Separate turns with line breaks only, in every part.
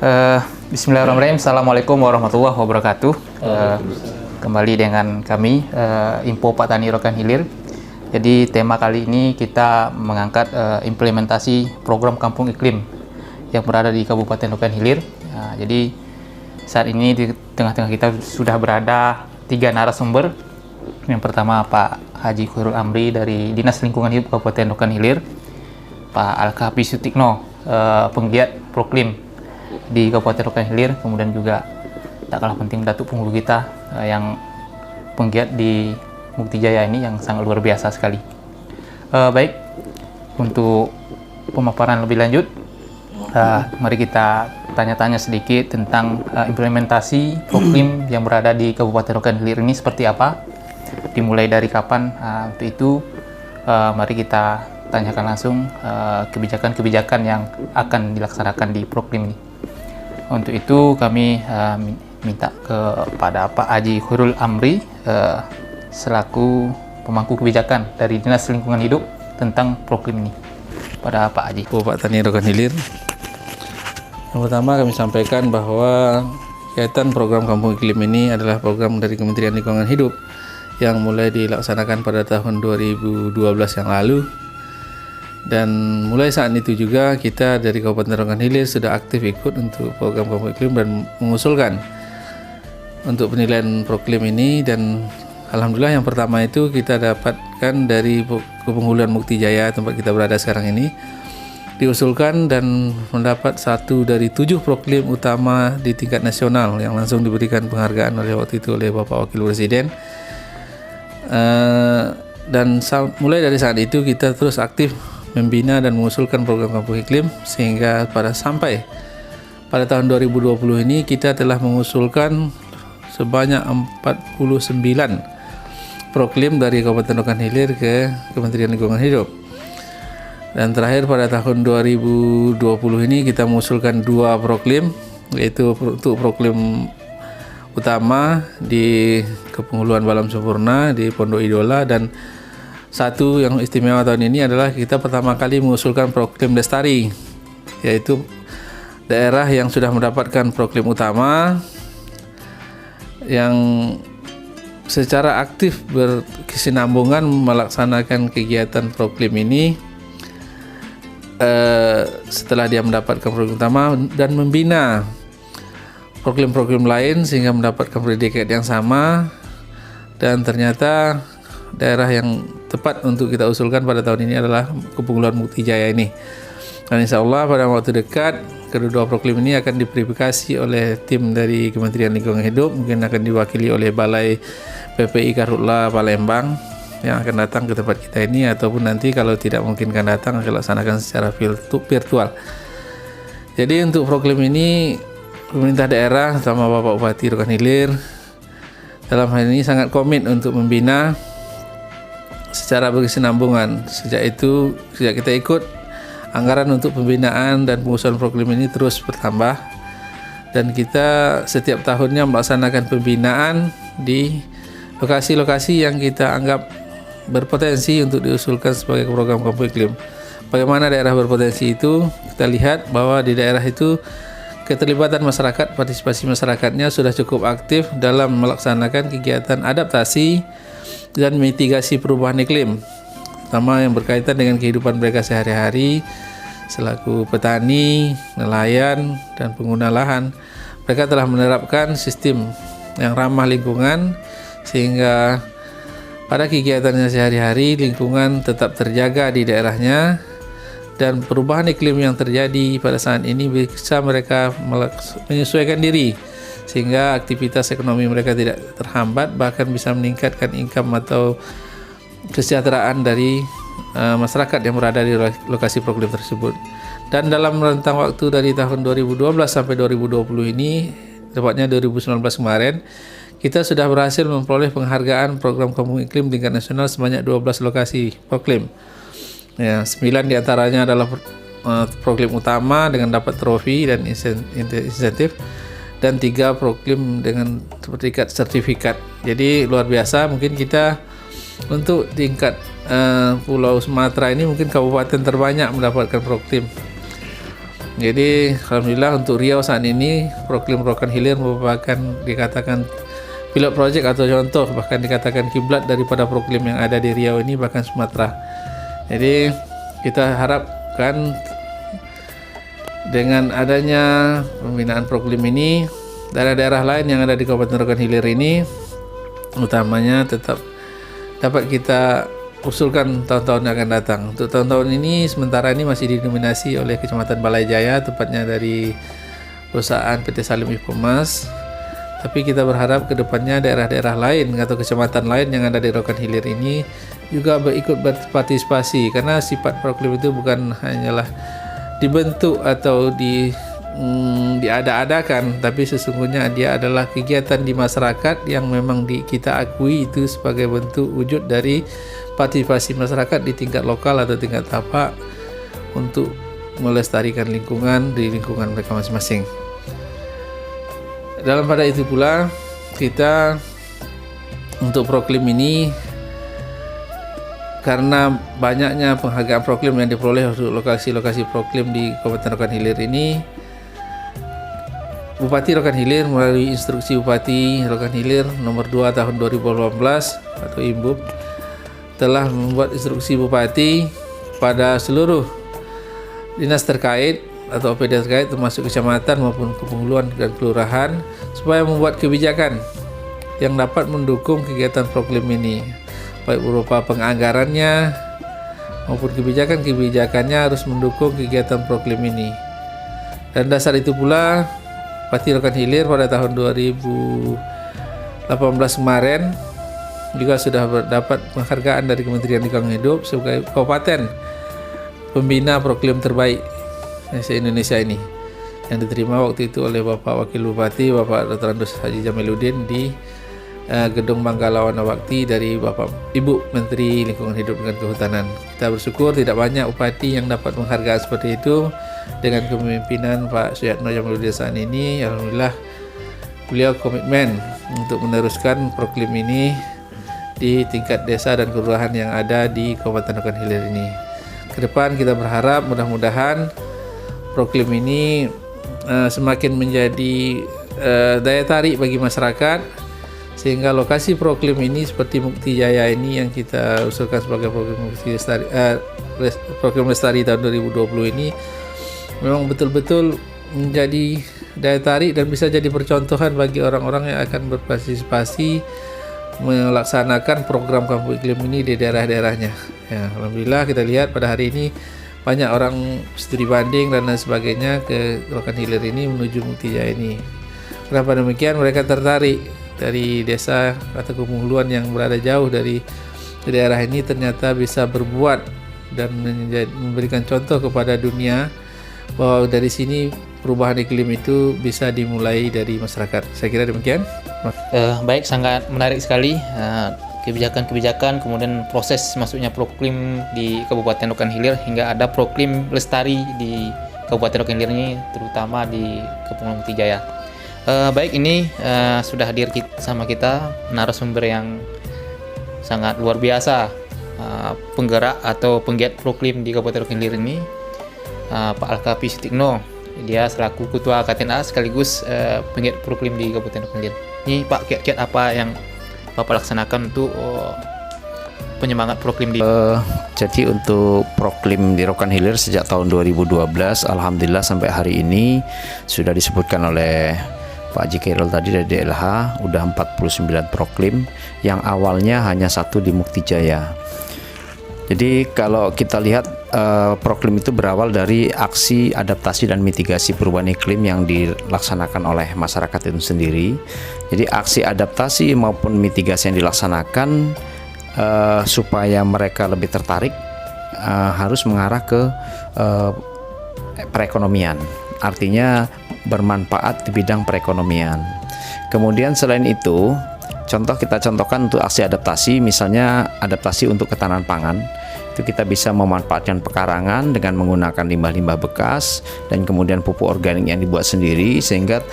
Bismillahirrahmanirrahim. Assalamualaikum warahmatullahi wabarakatuh. Kembali dengan kami, Info Petani Rokan Hilir. Jadi tema kali ini kita mengangkat implementasi program Kampung Iklim yang berada di Kabupaten Rokan Hilir. Jadi saat ini di tengah-tengah kita sudah berada 3 narasumber. Yang pertama Pak Haji Khairul Amri dari Dinas Lingkungan Hidup Kabupaten Rokan Hilir, Pak Alkafi Sutikno, penggiat Proklim di Kabupaten Rokan Hilir, kemudian juga tak kalah penting Datuk Penghulu kita yang penggiat di Mukti Jaya ini yang sangat luar biasa sekali. Baik, untuk pemaparan lebih lanjut, mari kita tanya-tanya sedikit tentang implementasi Proklim yang berada di Kabupaten Rokan Hilir ini seperti apa, dimulai dari kapan. Untuk itu mari kita tanyakan langsung kebijakan-kebijakan yang akan dilaksanakan di Proklim ini. Untuk itu kami minta kepada Pak Haji Khairul Amri selaku pemangku kebijakan dari Dinas Lingkungan Hidup tentang Proklim ini. Pada Pak Haji.
Pak Tani Rokan Hilir. Yang pertama kami sampaikan bahwa kegiatan program Kampung Iklim ini adalah program dari Kementerian Lingkungan Hidup yang mulai dilaksanakan pada tahun 2012 yang lalu. Dan mulai saat itu juga kita dari Kabupaten Rokan Hilir sudah aktif ikut untuk program Kampung Iklim dan mengusulkan untuk penilaian Proklim ini. Dan alhamdulillah yang pertama itu kita dapatkan dari Penghuluan Mukti Jaya tempat kita berada sekarang ini, diusulkan dan mendapat 1 dari 7 Proklim utama di tingkat nasional yang langsung diberikan penghargaan oleh waktu itu oleh Bapak Wakil Presiden. Dan mulai dari saat itu kita terus aktif membina dan mengusulkan program Kampung Iklim, sehingga sampai pada tahun 2020 ini kita telah mengusulkan sebanyak 49 Proklim dari Kabupaten Rokan Hilir ke Kementerian Lingkungan Hidup. Dan terakhir pada tahun 2020 ini kita mengusulkan 2 Proklim, yaitu untuk Proklim utama di Kepenghuluan Balam Sempurna di Pondok Idola, dan satu yang istimewa tahun ini adalah kita pertama kali mengusulkan Proklim Lestari, yaitu daerah yang sudah mendapatkan Proklim utama yang secara aktif berkesinambungan melaksanakan kegiatan Proklim ini setelah dia mendapatkan Proklim utama dan membina Proklim-Proklim lain sehingga mendapatkan predikat yang sama. Dan ternyata daerah yang tepat untuk kita usulkan pada tahun ini adalah Kepenghuluan Mukti Jaya ini. Dan insya Allah pada waktu dekat kedua Proklim ini akan diverifikasi oleh tim dari Kementerian Lingkungan Hidup, mungkin akan diwakili oleh Balai PPI Karhutla Palembang yang akan datang ke tempat kita ini, ataupun nanti kalau tidak memungkinkan datang akan dilaksanakan secara virtual. Jadi untuk Proklim ini pemerintah daerah sama Bapak Bupati Rokan Hilir dalam hal ini sangat komit untuk membina secara berkesinambungan. Sejak kita ikut, anggaran untuk pembinaan dan pengusulan Proklim ini terus bertambah, dan kita setiap tahunnya melaksanakan pembinaan di lokasi-lokasi yang kita anggap berpotensi untuk diusulkan sebagai program Kampung Iklim. Bagaimana daerah berpotensi itu? Kita lihat bahwa di daerah itu keterlibatan masyarakat, partisipasi masyarakatnya sudah cukup aktif dalam melaksanakan kegiatan adaptasi dan mitigasi perubahan iklim, terutama yang berkaitan dengan kehidupan mereka sehari-hari selaku petani, nelayan, dan pengguna lahan. Mereka telah menerapkan sistem yang ramah lingkungan sehingga pada kegiatannya sehari-hari lingkungan tetap terjaga di daerahnya, dan perubahan iklim yang terjadi pada saat ini bisa mereka menyesuaikan diri sehingga aktivitas ekonomi mereka tidak terhambat, bahkan bisa meningkatkan income atau kesejahteraan dari masyarakat yang berada di lokasi Proklim tersebut. Dan dalam rentang waktu dari tahun 2012 sampai 2020 ini, tepatnya 2019 kemarin, kita sudah berhasil memperoleh penghargaan program Kampung Iklim tingkat nasional sebanyak 12 lokasi Proklim. Ya, 9 diantaranya adalah Proklim utama dengan dapat trofi dan insentif, dan 3 Proklim dengan sertifikat. Jadi luar biasa. Mungkin kita untuk tingkat Pulau Sumatera ini mungkin kabupaten terbanyak mendapatkan Proklim. Jadi alhamdulillah untuk Riau saat ini Proklim Rokan Hilir merupakan dikatakan pilot project atau contoh, bahkan dikatakan kiblat daripada proklim yang ada di Riau ini, bahkan Sumatera. Jadi kita harapkan dengan adanya pembinaan proklim ini, daerah-daerah lain yang ada di Kabupaten Rokan Hilir ini utamanya tetap dapat kita usulkan tahun-tahun yang akan datang. Untuk tahun-tahun ini sementara ini masih didominasi oleh Kecamatan Balai Jaya, tepatnya dari perusahaan PT Salim Ipomas. Tapi kita berharap ke depannya daerah-daerah lain atau kecamatan lain yang ada di Rokan Hilir ini juga ikut berpartisipasi, karena sifat proklim itu bukan hanyalah dibentuk atau diada-adakan, tapi sesungguhnya dia adalah kegiatan di masyarakat yang memang kita akui itu sebagai bentuk wujud dari partisipasi masyarakat di tingkat lokal atau tingkat tapak untuk melestarikan lingkungan di lingkungan mereka masing-masing. Dalam pada itu pula kita untuk proklim ini, karena banyaknya penghargaan proklim yang diperoleh untuk lokasi-lokasi proklim di Kabupaten Rokan Hilir ini, Bupati Rokan Hilir melalui instruksi Bupati Rokan Hilir nomor 2 tahun 2018 atau Imbub telah membuat instruksi Bupati pada seluruh dinas terkait atau OPD terkait termasuk kecamatan maupun kepenghuluan dan kelurahan supaya membuat kebijakan yang dapat mendukung kegiatan proklim ini, baik berupa penganggarannya maupun kebijakannya harus mendukung kegiatan proklim ini. Dan dasar itu pula Bupati Rokan Hilir pada tahun 2018 kemarin juga sudah mendapat penghargaan dari Kementerian Lingkungan Hidup sebagai kabupaten pembina proklim terbaik se-Indonesia ini, yang diterima waktu itu oleh Bapak Wakil Bupati Bapak Dr. Andus Haji Jamiluddin di Gedung Manggala Wana Bakti dari Bapak Ibu Menteri Lingkungan Hidup dan Kehutanan. Kita bersyukur tidak banyak bupati yang dapat penghargaan seperti itu. Dengan kepemimpinan Pak Suyatno Jamiluddin saat ini, alhamdulillah beliau komitmen untuk meneruskan proklim ini di tingkat desa dan kelurahan yang ada di Kabupaten Rokan Hilir ini. Kedepan kita berharap mudah-mudahan proklim ini semakin menjadi daya tarik bagi masyarakat, sehingga lokasi proklim ini seperti Mukti Jaya ini yang kita usulkan sebagai proklim lestari tahun 2020 ini memang betul-betul menjadi daya tarik dan bisa jadi percontohan bagi orang-orang yang akan berpartisipasi melaksanakan program kampung iklim ini di daerah-daerahnya. Ya, alhamdulillah kita lihat pada hari ini banyak orang studi banding dan lain sebagainya ke Rokan Hilir ini menuju Mukti Jaya ini. Kenapa demikian? Mereka tertarik dari desa atau kepenghuluan yang berada jauh dari daerah ini, ternyata bisa berbuat dan memberikan contoh kepada dunia bahwa dari sini perubahan iklim itu bisa dimulai dari masyarakat. Saya kira demikian.
Baik, sangat menarik sekali kebijakan-kebijakan, kemudian proses masuknya proklim di Kabupaten Rokan Hilir hingga ada proklim lestari di Kabupaten Rokan Hilir ini, terutama di Kepenghuluan Mukti Jaya. Baik, ini sudah hadir sama kita narasumber yang sangat luar biasa, penggerak atau penggiat proklim di Kabupaten Rokan Hilir ini, Pak Alkafi Sutikno. Dia selaku Ketua KTNA sekaligus penggiat proklim di Kabupaten Rokan Hilir. Ini Pak, kiat-kiat apa yang Bapak laksanakan untuk penyemangat proklim di
Jadi untuk proklim di Rokan Hilir sejak tahun 2012, alhamdulillah sampai hari ini sudah disebutkan oleh Pak Haji Khairul tadi dari DLH udah 49 proklim, yang awalnya hanya satu di Mukti Jaya. Jadi kalau kita lihat proklim itu berawal dari aksi adaptasi dan mitigasi perubahan iklim yang dilaksanakan oleh masyarakat itu sendiri. Jadi aksi adaptasi maupun mitigasi yang dilaksanakan supaya mereka lebih tertarik harus mengarah ke perekonomian. Artinya bermanfaat di bidang perekonomian. Kemudian selain itu, kita contohkan untuk aksi adaptasi, misalnya adaptasi untuk ketahanan pangan. Itu kita bisa memanfaatkan pekarangan dengan menggunakan limbah-limbah bekas dan kemudian pupuk organik yang dibuat sendiri, sehingga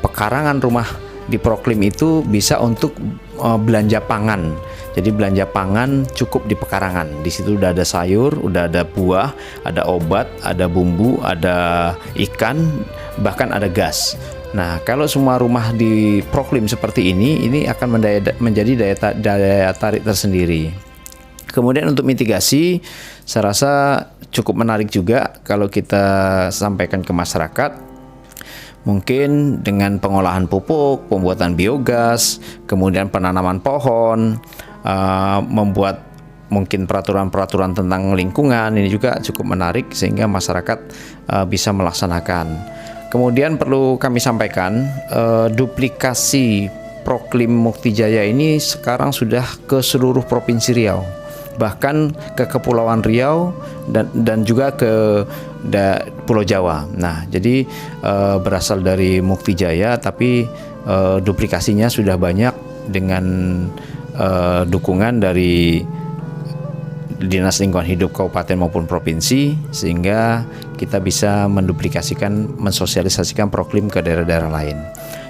pekarangan rumah di proklim itu bisa untuk belanja pangan. Jadi belanja pangan cukup di pekarangan. Di situ udah ada sayur, udah ada buah, ada obat, ada bumbu, ada ikan, bahkan ada gas. Nah, kalau semua rumah diproklim seperti ini akan menjadi daya tarik tersendiri. Kemudian untuk mitigasi, saya rasa cukup menarik juga kalau kita sampaikan ke masyarakat. Mungkin dengan pengolahan pupuk, pembuatan biogas, kemudian penanaman pohon, membuat mungkin peraturan-peraturan tentang lingkungan, ini juga cukup menarik sehingga masyarakat bisa melaksanakan. Kemudian perlu kami sampaikan, duplikasi Proklim Mukti Jaya ini sekarang sudah ke seluruh Provinsi Riau, bahkan ke Kepulauan Riau dan juga ke Pulau Jawa. Nah, jadi berasal dari Mukti Jaya, tapi duplikasinya sudah banyak dengan dukungan dari Dinas Lingkungan Hidup Kabupaten maupun Provinsi, sehingga kita bisa menduplikasikan, mensosialisasikan Proklim ke daerah-daerah lain.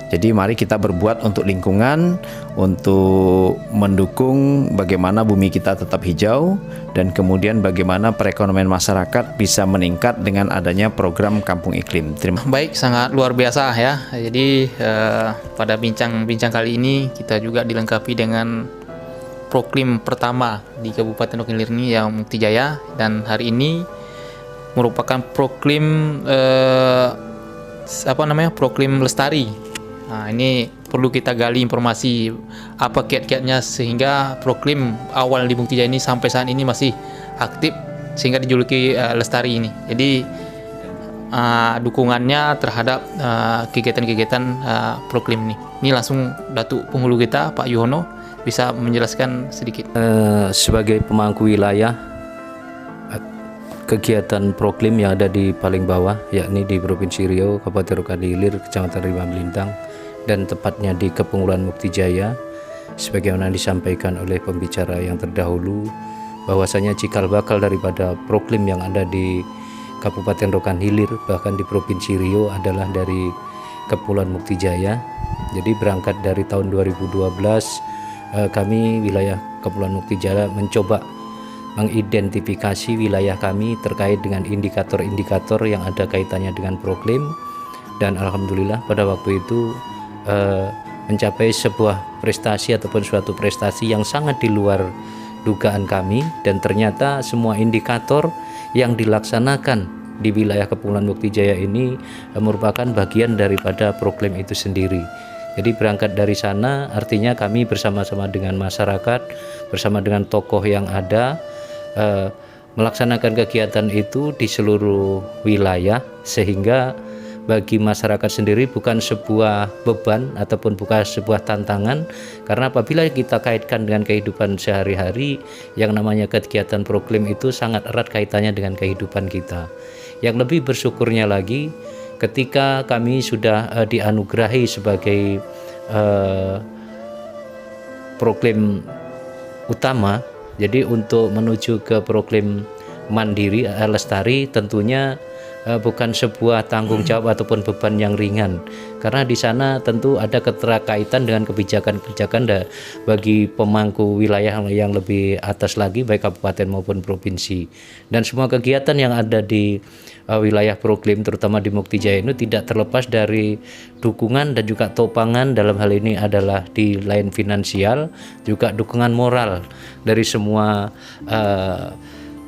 Jadi mari kita berbuat untuk lingkungan, untuk mendukung bagaimana bumi kita tetap hijau, dan kemudian bagaimana perekonomian masyarakat bisa meningkat dengan adanya program Kampung Iklim.
Baik, sangat luar biasa ya. Jadi pada bincang-bincang kali ini kita juga dilengkapi dengan Proklim pertama di Kabupaten Rokan Hilir ini yang Mukti Jaya, dan hari ini merupakan Proklim Proklim Lestari. Nah, ini perlu kita gali informasi apa kiat-kiatnya sehingga Proklim awal di Mukti Jaya ini sampai saat ini masih aktif sehingga dijuluki Lestari ini. Jadi dukungannya terhadap kegiatan-kegiatan Proklim ini. Ini langsung Datuk Penghulu kita Pak Yuhono bisa menjelaskan sedikit.
Sebagai pemangku wilayah kegiatan Proklim yang ada di paling bawah, yakni di Provinsi Riau, Kabupaten Rokan Hilir, Kecamatan Lima Melintang, dan tepatnya di Kepulauan Mukti Jaya, sebagaimana disampaikan oleh pembicara yang terdahulu, bahwasanya cikal bakal daripada Proklim yang ada di Kabupaten Rokan Hilir, bahkan di Provinsi Riau, adalah dari Kepulauan Mukti Jaya. Jadi berangkat dari tahun 2012, kami wilayah Kepulauan Mukti Jaya mencoba mengidentifikasi wilayah kami terkait dengan indikator-indikator yang ada kaitannya dengan Proklim, dan alhamdulillah pada waktu itu mencapai sebuah prestasi ataupun suatu prestasi yang sangat di luar dugaan kami, dan ternyata semua indikator yang dilaksanakan di wilayah Kepulauan Mukti Jaya ini merupakan bagian daripada Proklim itu sendiri. Jadi berangkat dari sana, artinya kami bersama-sama dengan masyarakat, bersama dengan tokoh yang ada, melaksanakan kegiatan itu di seluruh wilayah, sehingga bagi masyarakat sendiri bukan sebuah beban ataupun bukan sebuah tantangan, karena apabila kita kaitkan dengan kehidupan sehari-hari, yang namanya kegiatan Proklim itu sangat erat kaitannya dengan kehidupan kita. Yang lebih bersyukurnya lagi, ketika kami sudah dianugerahi sebagai Proklim utama, jadi untuk menuju ke Proklim Mandiri Lestari tentunya bukan sebuah tanggung jawab ataupun beban yang ringan, karena di sana tentu ada keterkaitan dengan kebijakan-kebijakan bagi pemangku wilayah yang lebih atas lagi, baik kabupaten maupun provinsi. Dan semua kegiatan yang ada di wilayah Proklim, terutama di Mukti Jaya itu tidak terlepas dari dukungan dan juga topangan, dalam hal ini adalah di lain finansial, juga dukungan moral dari semua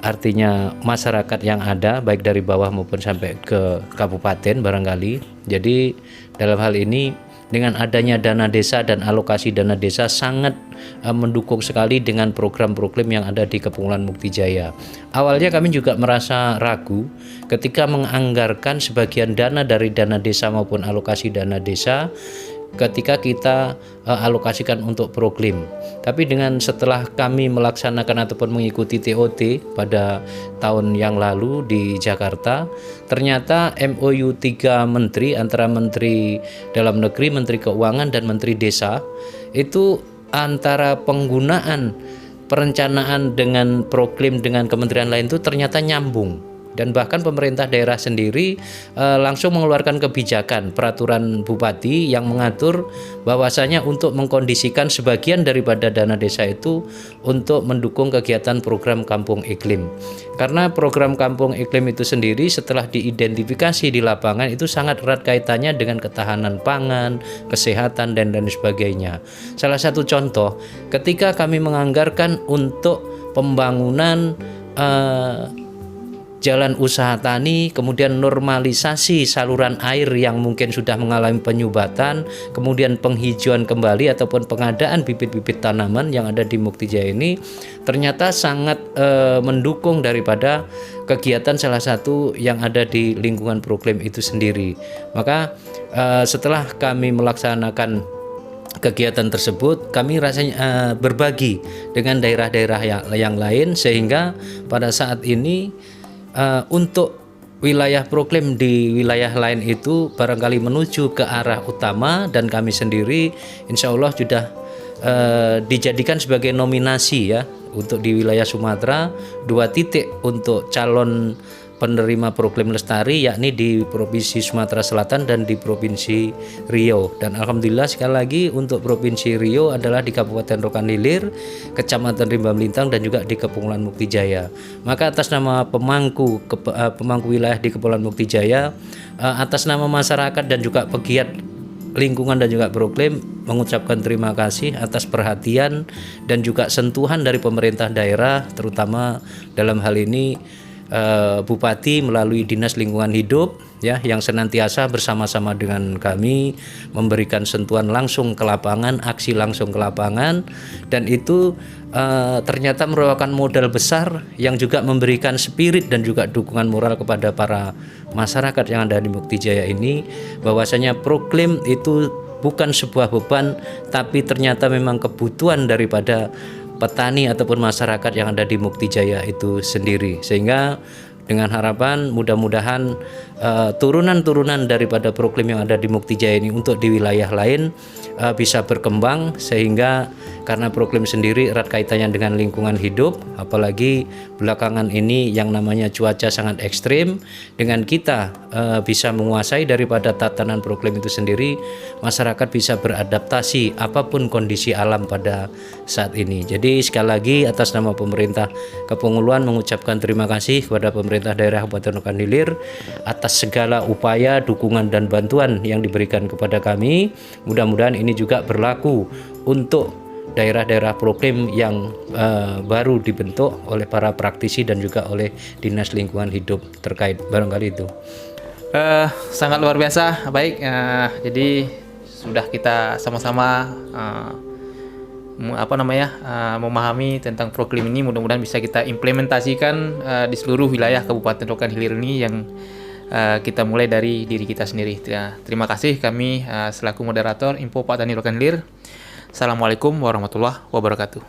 artinya masyarakat yang ada, baik dari bawah maupun sampai ke kabupaten barangkali. Jadi dalam hal ini dengan adanya dana desa dan alokasi dana desa sangat mendukung sekali dengan program Proklim yang ada di Kepulauan Mukti Jaya. Awalnya kami juga merasa ragu ketika menganggarkan sebagian dana dari dana desa maupun alokasi dana desa ketika kita alokasikan untuk Proklim. Tapi dengan setelah kami melaksanakan ataupun mengikuti TOT pada tahun yang lalu di Jakarta, ternyata MOU 3 menteri antara Menteri Dalam Negeri, Menteri Keuangan, dan Menteri Desa itu antara penggunaan perencanaan dengan Proklim dengan kementerian lain itu ternyata nyambung. Dan bahkan pemerintah daerah sendiri langsung mengeluarkan kebijakan peraturan bupati yang mengatur bahwasanya untuk mengkondisikan sebagian daripada dana desa itu untuk mendukung kegiatan program Kampung Iklim. Karena program Kampung Iklim itu sendiri setelah diidentifikasi di lapangan itu sangat erat kaitannya dengan ketahanan pangan, kesehatan dan lain sebagainya. Salah satu contoh, ketika kami menganggarkan untuk pembangunan jalan usaha tani, kemudian normalisasi saluran air yang mungkin sudah mengalami penyumbatan, kemudian penghijauan kembali ataupun pengadaan bibit-bibit tanaman yang ada di Mukti Jaya ini ternyata sangat mendukung daripada kegiatan salah satu yang ada di lingkungan Proklim itu sendiri. Maka setelah kami melaksanakan kegiatan tersebut, kami rasanya berbagi dengan daerah-daerah yang lain, sehingga pada saat ini untuk wilayah Proklim di wilayah lain itu barangkali menuju ke arah utama, dan kami sendiri insya Allah sudah dijadikan sebagai nominasi ya untuk di wilayah Sumatera 2 titik untuk calon penerima Proklim Lestari, yakni di Provinsi Sumatera Selatan dan di Provinsi Riau. Dan alhamdulillah sekali lagi untuk Provinsi Riau adalah di Kabupaten Rokan Hilir, Kecamatan Rimba Melintang dan juga di Kepulauan Mukti Jaya. Maka atas nama pemangku wilayah di Kepulauan Mukti Jaya, atas nama masyarakat dan juga pegiat lingkungan dan juga Proklim mengucapkan terima kasih atas perhatian dan juga sentuhan dari pemerintah daerah, terutama dalam hal ini Bupati melalui Dinas Lingkungan Hidup ya, yang senantiasa bersama-sama dengan kami memberikan sentuhan langsung ke lapangan, aksi langsung ke lapangan, dan itu ternyata merupakan modal besar yang juga memberikan spirit dan juga dukungan moral kepada para masyarakat yang ada di Mukti Jaya ini, bahwasanya Proklim itu bukan sebuah beban, tapi ternyata memang kebutuhan daripada petani ataupun masyarakat yang ada di Mukti Jaya itu sendiri. Sehingga dengan harapan mudah-mudahan turunan-turunan daripada Proklim yang ada di Mukti Jaya ini untuk di wilayah lain bisa berkembang, sehingga karena Proklim sendiri erat kaitannya dengan lingkungan hidup, apalagi belakangan ini yang namanya cuaca sangat ekstrim, dengan kita bisa menguasai daripada tatanan Proklim itu sendiri, masyarakat bisa beradaptasi apapun kondisi alam pada saat ini. Jadi sekali lagi atas nama pemerintah Kepulauan mengucapkan terima kasih kepada pemerintah daerah Kabupaten Rokan Hilir atas segala upaya, dukungan dan bantuan yang diberikan kepada kami. Mudah-mudahan ini juga berlaku untuk daerah-daerah Proklim yang baru dibentuk oleh para praktisi dan juga oleh Dinas Lingkungan Hidup terkait. Barangkali itu.
Sangat luar biasa. Baik, jadi sudah kita sama-sama memahami tentang Proklim ini. Mudah-mudahan bisa kita implementasikan di seluruh wilayah Kabupaten Rokan Hilir ini yang kita mulai dari diri kita sendiri. Terima kasih, kami selaku moderator Info Pak Tani Rokan Hilir. Assalamualaikum warahmatullahi wabarakatuh.